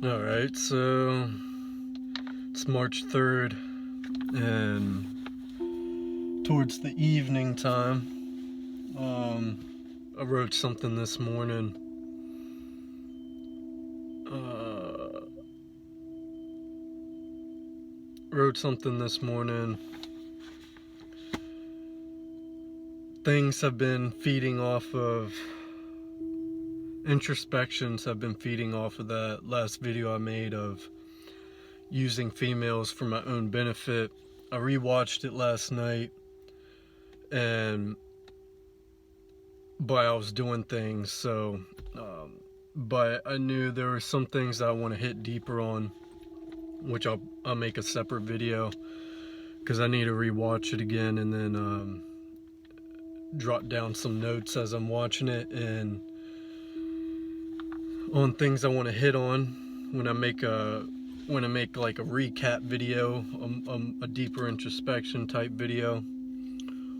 Alright, so it's March 3rd, and towards the evening time, I wrote something this morning. Things have been feeding off of, introspections have been feeding off of that last video I made of using females for my own benefit. I rewatched it last night, and but I was doing things, so but I knew there were some things that I want to hit deeper on, which I'll make a separate video, because I need to rewatch it again and then jot down some notes as I'm watching it, and on things I want to hit on when I make like a recap video, a deeper introspection type video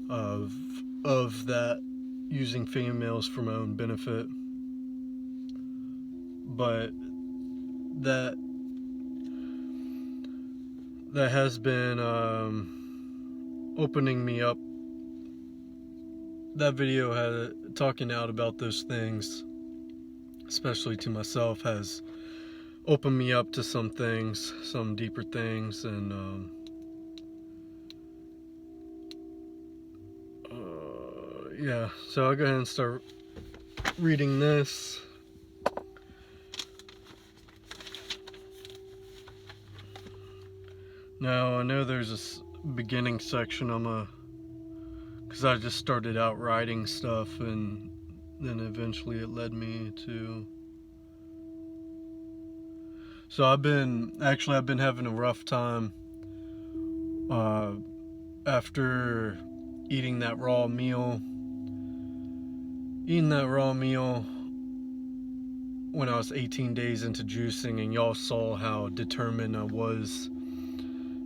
of that, using females for my own benefit. But that has been opening me up. That video had talking out about those things, especially to myself, has opened me up to some things, some deeper things, and yeah, so I'll go ahead and start reading this. Now, I know there's a beginning section because I just started out writing stuff, and then eventually it led me to... So I've been having a rough time after eating that raw meal when I was 18 days into juicing, and y'all saw how determined I was,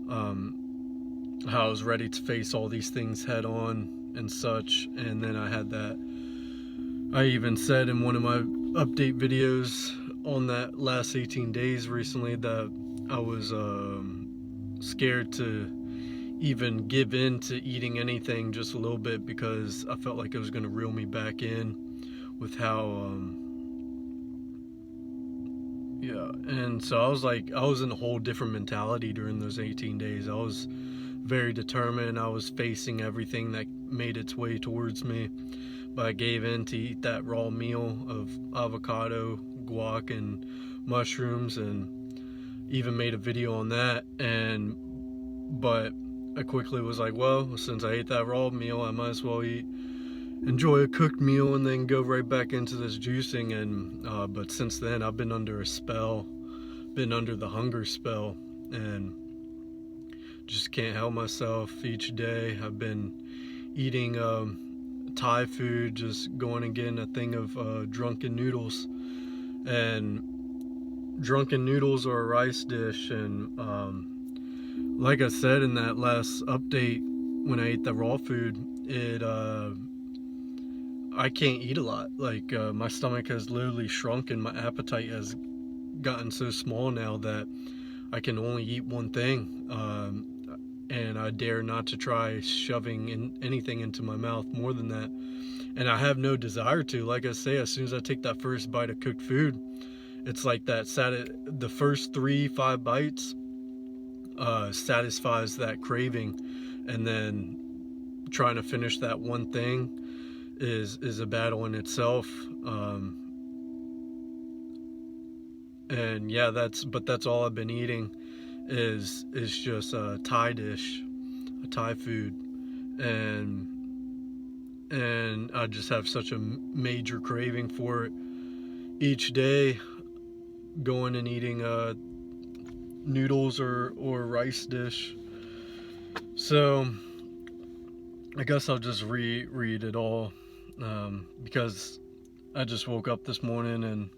how I was ready to face all these things head on and such. And then I even said in one of my update videos on that last 18 days recently that I was scared to even give in to eating anything just a little bit, because I felt like it was going to reel me back in with how and so I was in a whole different mentality during those 18 days. I was very determined. I was facing everything that made its way towards me, but I gave in to eat that raw meal of avocado, guac, and mushrooms, and even made a video on that. But I quickly was like, well, since I ate that raw meal, I might as well enjoy a cooked meal and then go right back into this juicing. And but since then, I've been under the hunger spell, and just can't help myself. Each day I've been eating Thai food, just going and getting a thing of drunken noodles. And drunken noodles are a rice dish, and like I said in that last update, when I ate the raw food, I can't eat a lot. Like my stomach has literally shrunk, and my appetite has gotten so small now that I can only eat one thing, and I dare not to try shoving anything into my mouth more than that. And I have no desire to. Like I say, as soon as I take that first bite of cooked food, it's like that the first 3-5 bites satisfies that craving, and then trying to finish that one thing is a battle in itself. And yeah, that's all I've been eating is just a Thai dish, a Thai food, and I just have such a major craving for it each day, going and eating noodles or rice dish. So I guess I'll just reread it all, because I just woke up this morning, and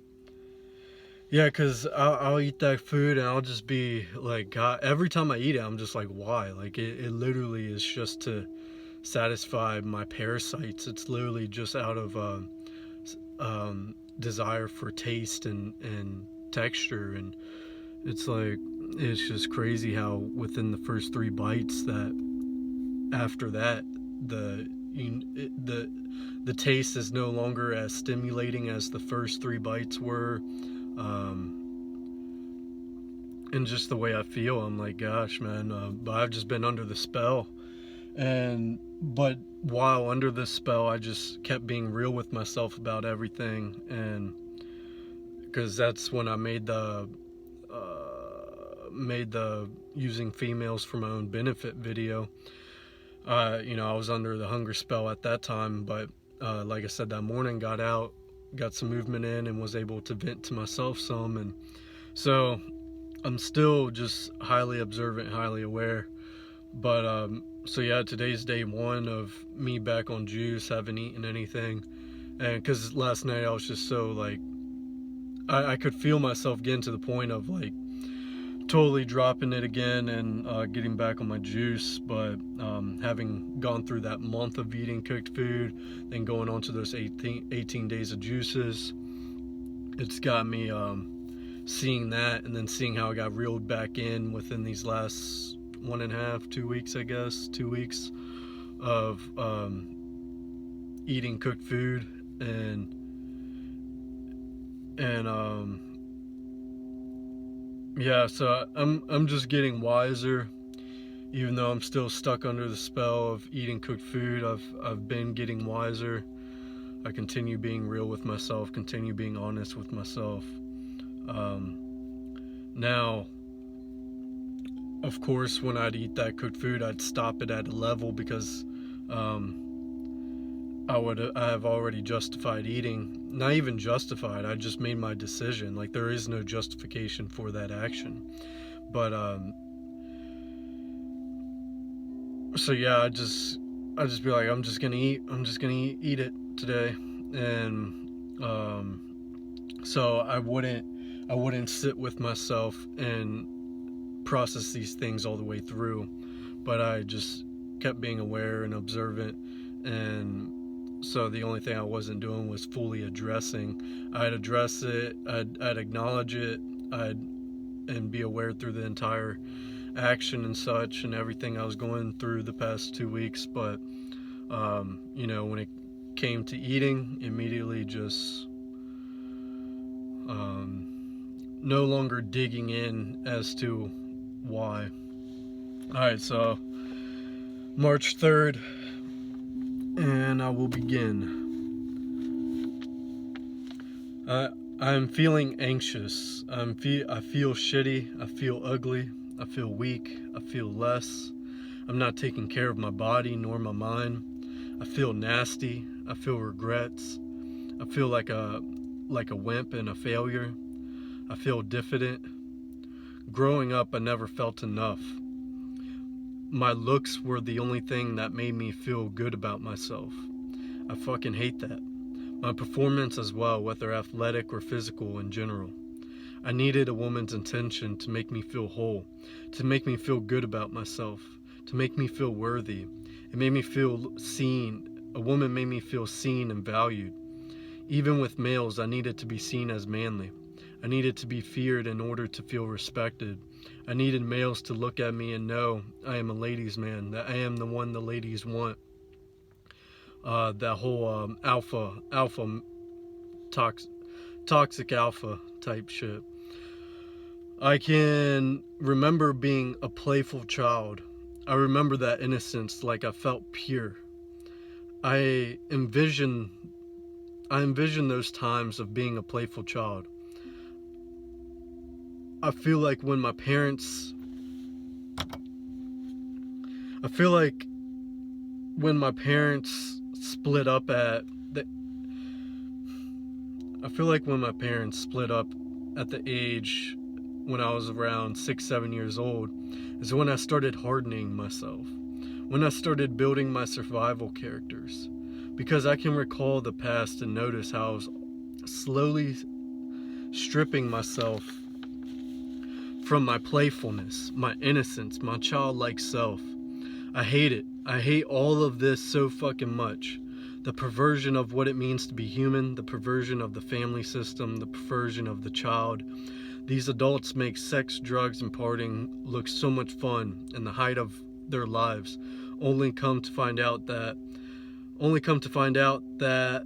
yeah, because I'll eat that food and I'll just be like, God, every time I eat it, I'm just like, why? Like, it literally is just to satisfy my parasites. It's literally just out of desire for taste and texture, and it's like, it's just crazy how within the first 3 bites, that after that, the the taste is no longer as stimulating as the first 3 bites were. And just the way I feel, I'm like, gosh, man, but I've just been under the spell. But while under this spell, I just kept being real with myself about everything. And because that's when I made the using females for my own benefit video. I was under the hunger spell at that time, but like I said, that morning, got out, got some movement in, and was able to vent to myself some. And so I'm still just highly observant, highly aware. But so yeah, today's day 1 of me back on juice, haven't eaten anything. And because last night I was just so like, I could feel myself getting to the point of like totally dropping it again and getting back on my juice. But having gone through that month of eating cooked food, then going on to those 18 days of juices, it's got me seeing that, and then seeing how I got reeled back in within these last 1.5, 2 weeks, I guess, 2 weeks of eating cooked food. And yeah, so I'm just getting wiser, even though I'm still stuck under the spell of eating cooked food. I've been getting wiser. I continue being real with myself, continue being honest with myself. Now, of course, when I'd eat that cooked food, I'd stop it at a level, because I have already justified eating. Not even justified, I just made my decision. Like, there is no justification for that action. But so yeah, I just be like, I'm just gonna eat it today. And so I wouldn't sit with myself and process these things all the way through, but I just kept being aware and observant. And so the only thing I wasn't doing was fully addressing. I'd address it, I'd acknowledge it, and be aware through the entire action and such, and everything I was going through the past 2 weeks. But when it came to eating, immediately just no longer digging in as to why. Alright, so March 3rd, and I will begin. I'm feeling anxious. I feel shitty. I feel ugly. I feel weak. I feel less. I'm not taking care of my body nor my mind. I feel nasty. I feel regrets. I feel like a wimp and a failure. I feel diffident. Growing up, I never felt enough. My looks were the only thing that made me feel good about myself. I fucking hate that. My performance as well, whether athletic or physical in general. I needed a woman's attention to make me feel whole, to make me feel good about myself, to make me feel worthy. It made me feel seen. A woman made me feel seen and valued. Even with males, I needed to be seen as manly. I needed to be feared in order to feel respected. I needed males to look at me and know I am a ladies' man, that I am the one the ladies want. That whole toxic alpha type shit. I can remember being a playful child. I remember that innocence, like I felt pure. I envision those times of being a playful child. I feel like when my parents split up at the age when I was around 6-7 years old is when I started hardening myself, when I started building my survival characters, because I can recall the past and notice how I was slowly stripping myself from my playfulness, my innocence, my childlike self. I hate it. I hate all of this so fucking much. The perversion of what it means to be human, the perversion of the family system, the perversion of the child, These adults make sex, drugs, and partying look so much fun and the height of their lives, only come to find out that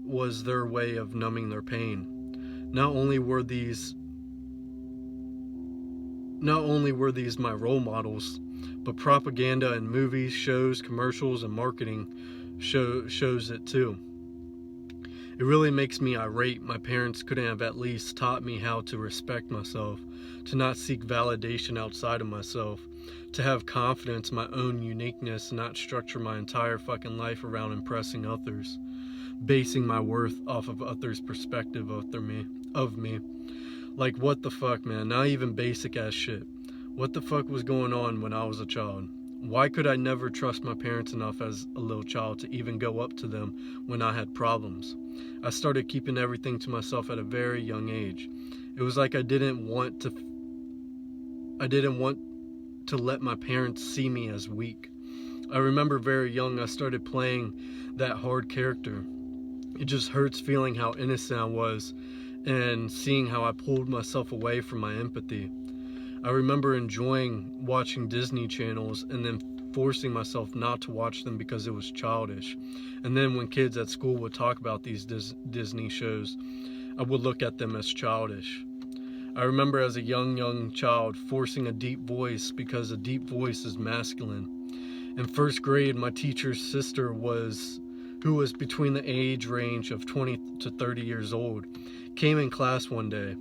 was their way of numbing their pain. Not only were these my role models, but propaganda and movies, shows, commercials, and marketing shows it too. It really makes me irate. My parents couldn't have at least taught me how to respect myself, to not seek validation outside of myself, to have confidence in my own uniqueness and not structure my entire fucking life around impressing others, basing my worth off of others' perspective of me. Like, what the fuck, man? Not even basic ass shit. What the fuck was going on when I was a child? Why could I never trust my parents enough as a little child to even go up to them when I had problems? I started keeping everything to myself at a very young age. It was like I didn't want to let my parents see me as weak. I remember very young I started playing that hard character. It just hurts feeling how innocent I was and seeing how I pulled myself away from my empathy. I remember enjoying watching Disney channels and then forcing myself not to watch them because it was childish. And then when kids at school would talk about these Disney shows, I would look at them as childish. I remember as a young child forcing a deep voice because a deep voice is masculine. In first grade, my teacher's sister who was between the age range of 20 to 30 years old, came in class one day.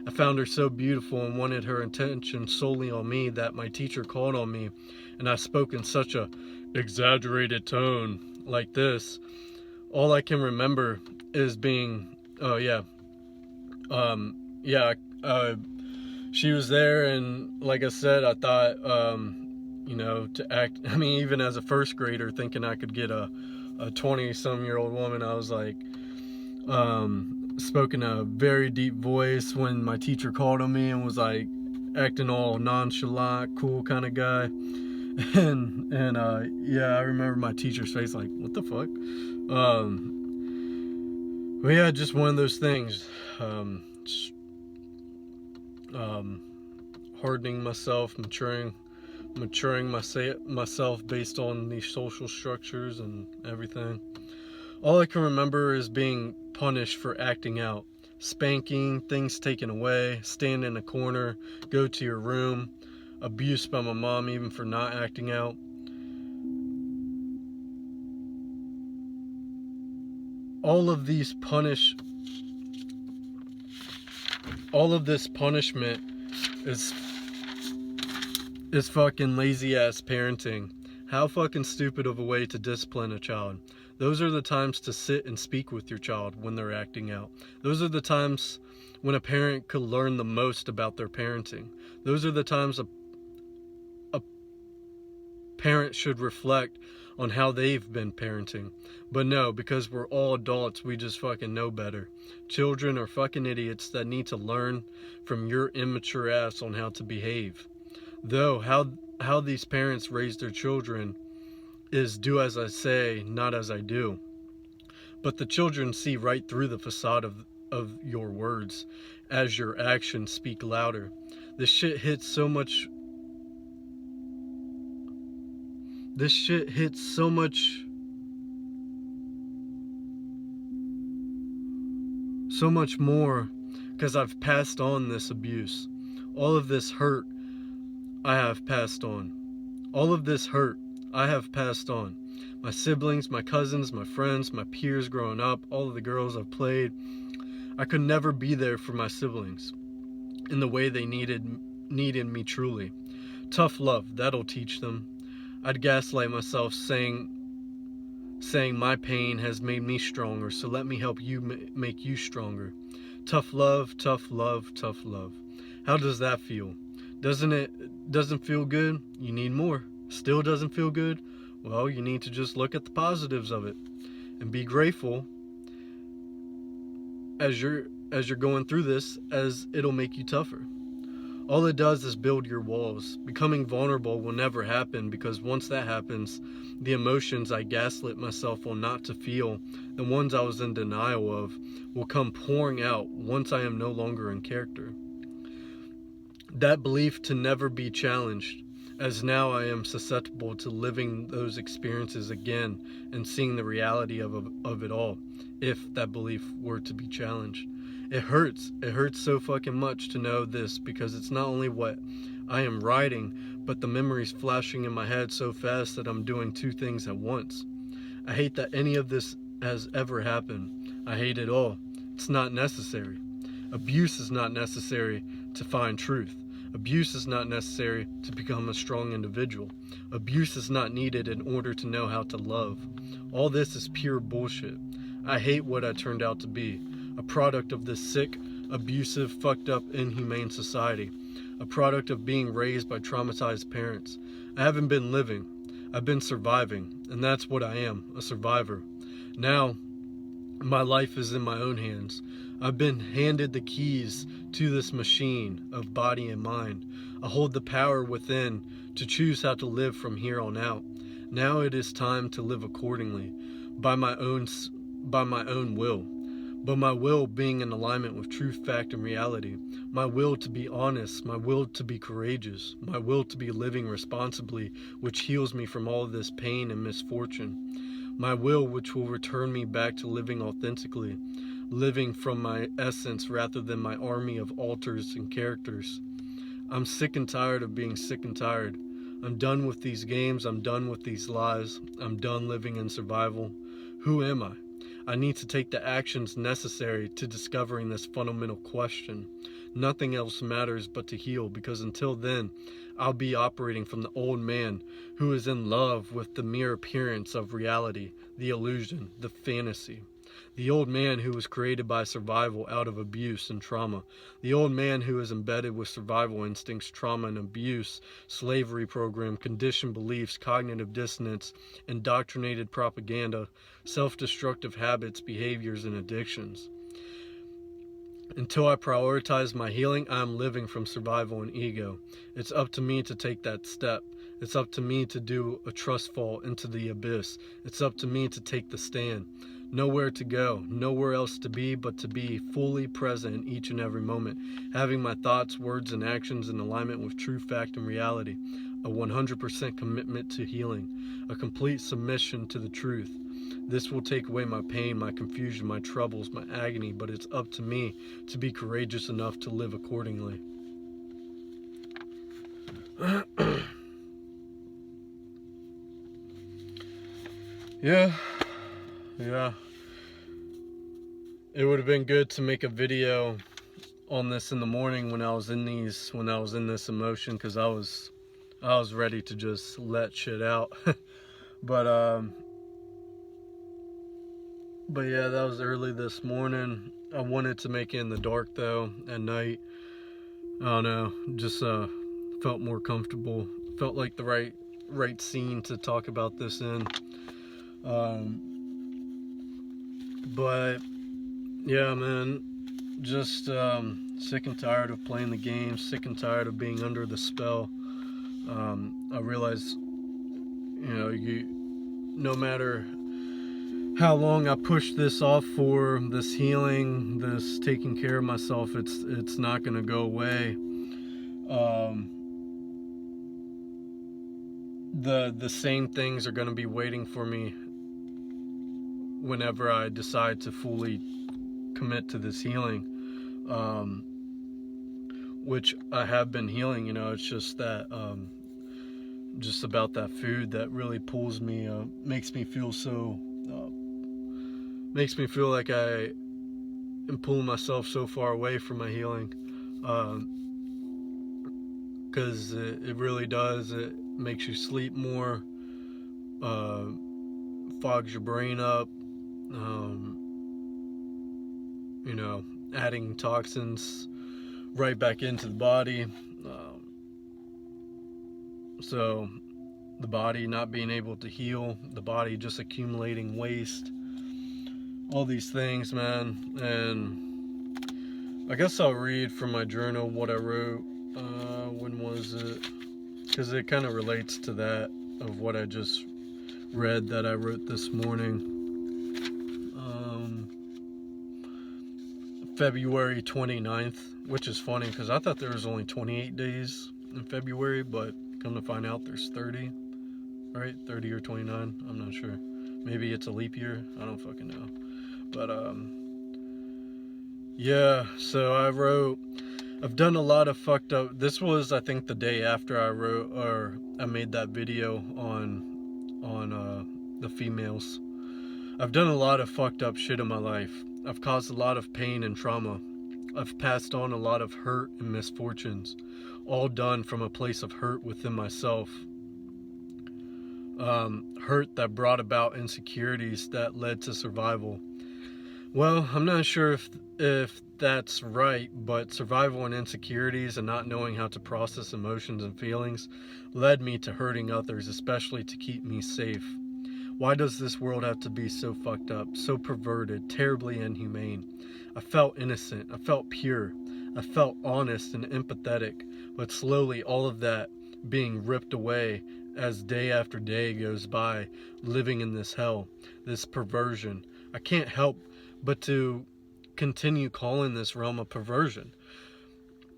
I found her so beautiful and wanted her attention solely on me that my teacher called on me, and I spoke in such a exaggerated tone like this. All I can remember is being, she was there, and like I said, I thought, to act, even as a first grader, thinking I could get a 20-some-year-old woman, I was like, spoke in a very deep voice when my teacher called on me and was like acting all nonchalant, cool kind of guy. And I remember my teacher's face like, what the fuck? But yeah, just one of those things. Hardening myself, maturing myself based on these social structures and everything. All I can remember is being punished for acting out. Spanking, things taken away, stand in a corner, go to your room, abuse by my mom even for not acting out. All of this punishment is fucking lazy ass parenting. How fucking stupid of a way to discipline a child. Those are the times to sit and speak with your child when they're acting out. Those are the times when a parent could learn the most about their parenting. Those are the times a parent should reflect on how they've been parenting. But no, because we're all adults, we just fucking know better. Children are fucking idiots that need to learn from your immature ass on how to behave. Though, how these parents raise their children is do as I say, not as I do. But the children see right through the facade of your words as your actions speak louder. This shit hits so much more because I've passed on this abuse. All of this hurt I have passed on. All of this hurt I have passed on. My siblings, my cousins, my friends, my peers growing up, all of the girls I've played. I could never be there for my siblings in the way they needed me truly. Tough love, that'll teach them. I'd gaslight myself saying my pain has made me stronger, so let me help you make you stronger. Tough love, tough love, tough love. How does that feel? Doesn't feel good? You need more. Still doesn't feel good? Well, you need to just look at the positives of it and be grateful as you're going through this, as it'll make you tougher. All it does is build your walls. Becoming vulnerable will never happen, because once that happens, the emotions I gaslit myself on not to feel, the ones I was in denial of, will come pouring out once I am no longer in character. that belief to never be challenged, as now I am susceptible to living those experiences again and seeing the reality of it all, if that belief were to be challenged. It hurts. It hurts so fucking much to know this, because it's not only what I am writing, but the memories flashing in my head so fast that I'm doing two things at once. I hate that any of this has ever happened. I hate it all. It's not necessary. Abuse is not necessary to find truth. Abuse is not necessary to become a strong individual. Abuse is not needed in order to know how to love. All this is pure bullshit. I hate what I turned out to be. A product of this sick, abusive, fucked up, inhumane society. A product of being raised by traumatized parents. I haven't been living. I've been surviving. And that's what I am, a survivor. Now, my life is in my own hands. I've been handed the keys to this machine of body and mind. I hold the power within to choose how to live from here on out. Now it is time to live accordingly, by my own will. But my will being in alignment with truth, fact, and reality. My will to be honest, my will to be courageous, my will to be living responsibly, which heals me from all of this pain and misfortune. My will which will return me back to living authentically, living from my essence rather than my army of alters and characters. I'm sick and tired of being sick and tired. I'm done with these games. I'm done with these lies. I'm done living in survival. Who am I? I need to take the actions necessary to discovering this fundamental question. Nothing else matters but to heal, because until then, I'll be operating from the old man who is in love with the mere appearance of reality, the illusion, the fantasy. The old man who was created by survival out of abuse and trauma. The old man who is embedded with survival instincts, trauma and abuse, slavery program, conditioned beliefs, cognitive dissonance, indoctrinated propaganda, self-destructive habits, behaviors, and addictions. Until I prioritize my healing, I am living from survival and ego. It's up to me to take that step. It's up to me to do a trust fall into the abyss. It's up to me to take the stand. Nowhere to go, nowhere else to be, but to be fully present in each and every moment, having my thoughts, words, and actions in alignment with true fact and reality. A 100% commitment to healing, a complete submission to the truth. This will take away my pain, my confusion, my troubles, my agony, but it's up to me to be courageous enough to live accordingly. Yeah. It would have been good to make a video on this in the morning when I was in this emotion, because I was ready to just let shit out. But yeah, that was early this morning. I wanted to make it in the dark though, at night. I don't know, just felt more comfortable. Felt like the right scene to talk about this in. But yeah, man, just sick and tired of playing the game, sick and tired of being under the spell. I realize, no matter how long I push this off for, this healing, this taking care of myself, it's not gonna go away. The same things are gonna be waiting for me whenever I decide to fully commit to this healing, which I have been healing. It's just that just about that food that really pulls me, makes me feel like I am pulling myself so far away from my healing, because it really does. It makes you sleep more, fogs your brain up, adding toxins right back into the body. So the body not being able to heal, the body just accumulating waste, all these things, man. And I guess I'll read from my journal what I wrote. When was it? Because it kind of relates to that of what I just read that I wrote this morning. February 29th, which is funny because I thought there was only 28 days in February, but come to find out there's 30, right? 30 or 29, I'm not sure. Maybe it's a leap year, I don't fucking know. But yeah, so I've done a lot of fucked up. This was, I think, the day after I made that video on the females. I've done a lot of fucked up shit in my life. I've caused a lot of pain and trauma. I've passed on a lot of hurt and misfortunes, all done from a place of hurt within myself. Hurt that brought about insecurities that led to survival. Well, I'm not sure if that's right, but survival and insecurities and not knowing how to process emotions and feelings led me to hurting others, especially to keep me safe. Why does this world have to be so fucked up, so perverted, terribly inhumane? I felt innocent, I felt pure, I felt honest and empathetic, but slowly all of that being ripped away as day after day goes by, living in this hell, this perversion. I can't help but to continue calling this realm a perversion,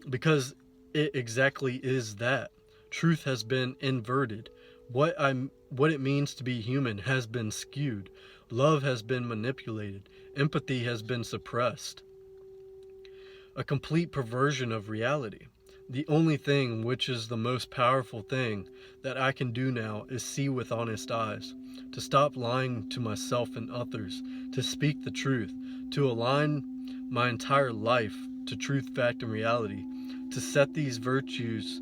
because it exactly is that. Truth has been inverted. What it means to be human has been skewed. Love has been manipulated. Empathy has been suppressed. A complete perversion of reality. The only thing, which is the most powerful thing, that I can do now is see with honest eyes, to stop lying to myself and others, to speak the truth, to align my entire life to truth, fact, and reality, to set these virtues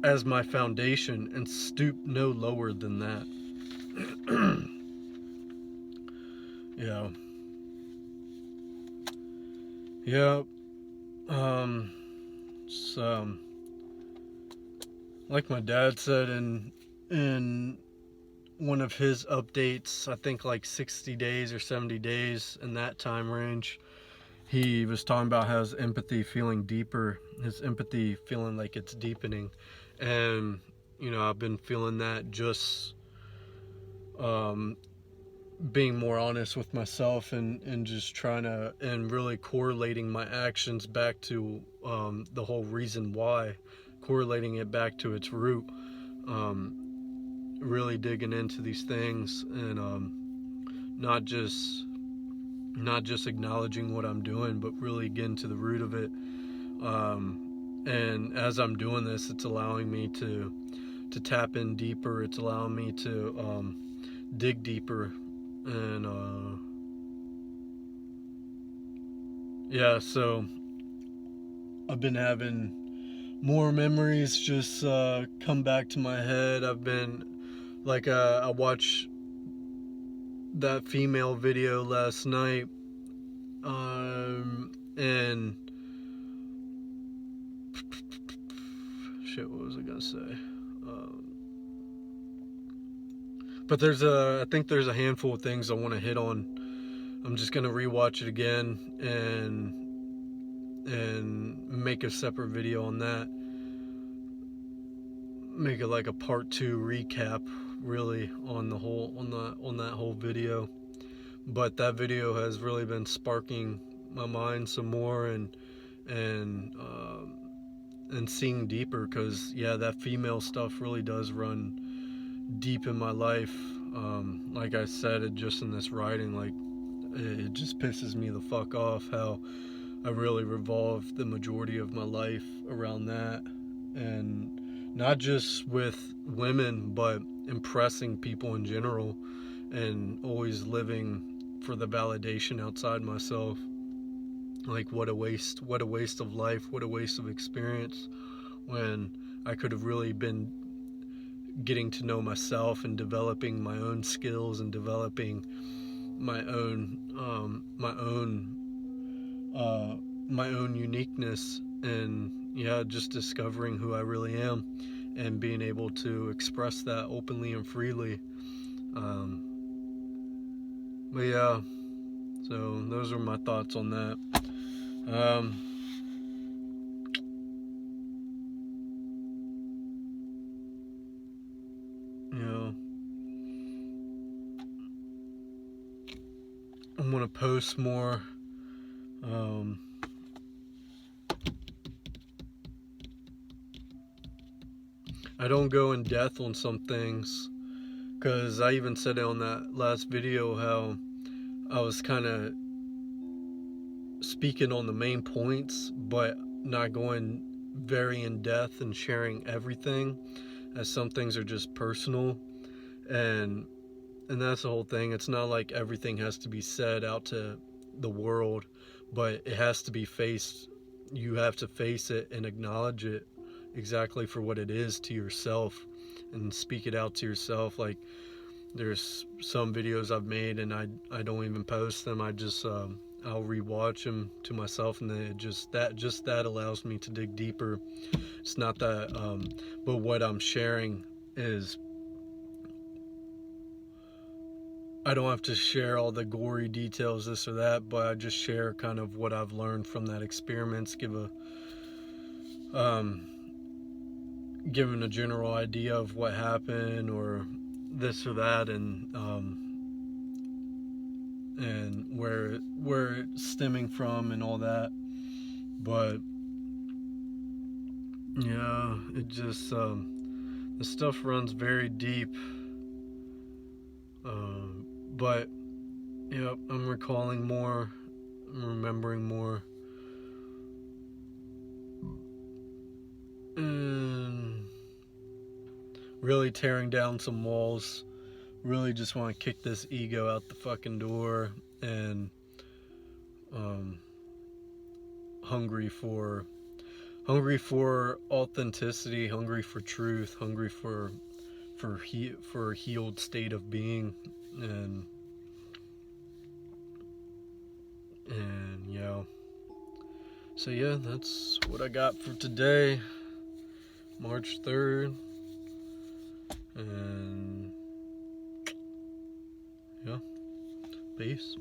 as my foundation and stoop no lower than that. Yeah. Yeah. So, like my dad said in one of his updates, I think like 60 days or 70 days in that time range, he was talking about how his empathy feeling deeper, his empathy feeling like it's deepening. And, you know, I've been feeling that just being more honest with myself and just trying to, and really correlating my actions back to the whole reason why, correlating it back to its root, really digging into these things, and not just acknowledging what I'm doing, but really getting to the root of it. And as I'm doing this, it's allowing me to tap in deeper. It's allowing me to dig deeper, and yeah. So I've been having more memories just come back to my head. I've been like I watched that female video last night, and shit, what was I gonna say? But I think there's a handful of things I want to hit on. I'm just gonna rewatch it again and make a separate video on that. Make it like a part 2 recap, really, on the whole on that whole video. But that video has really been sparking my mind some more, and seeing deeper, because yeah, that female stuff really does run deep in my life. Like I said, it just in this writing, like it just pisses me the fuck off how I really revolved the majority of my life around that, and not just with women, but impressing people in general, and always living for the validation outside myself. Like, what a waste of life, what a waste of experience, when I could have really been getting to know myself and developing my own skills and developing my own uniqueness, and yeah, just discovering who I really am and being able to express that openly and freely. But yeah, so those are my thoughts on that. You know, I'm gonna post more I don't go in depth on some things, because I even said it on that last video how I was kind of speaking on the main points, but not going very in depth and sharing everything, as some things are just personal, and that's the whole thing. It's not like everything has to be said out to the world, but it has to be faced. You have to face it and acknowledge it exactly for what it is to yourself, and speak it out to yourself. Like, there's some videos I've made and I don't even post them. I just I'll rewatch them to myself, and then it just that allows me to dig deeper. It's not that but what I'm sharing is, I don't have to share all the gory details, this or that, but I just share kind of what I've learned from that experience, giving a general idea of what happened or this or that, and where it's stemming from and all that. But yeah, it just the stuff runs very deep. But yeah, I'm recalling more, I'm remembering more, and really tearing down some walls. Really just want to kick this ego out the fucking door, and hungry for authenticity, hungry for truth, hungry for a healed state of being, and yeah. So yeah, that's what I got for today, March 3rd, and yeah, peace.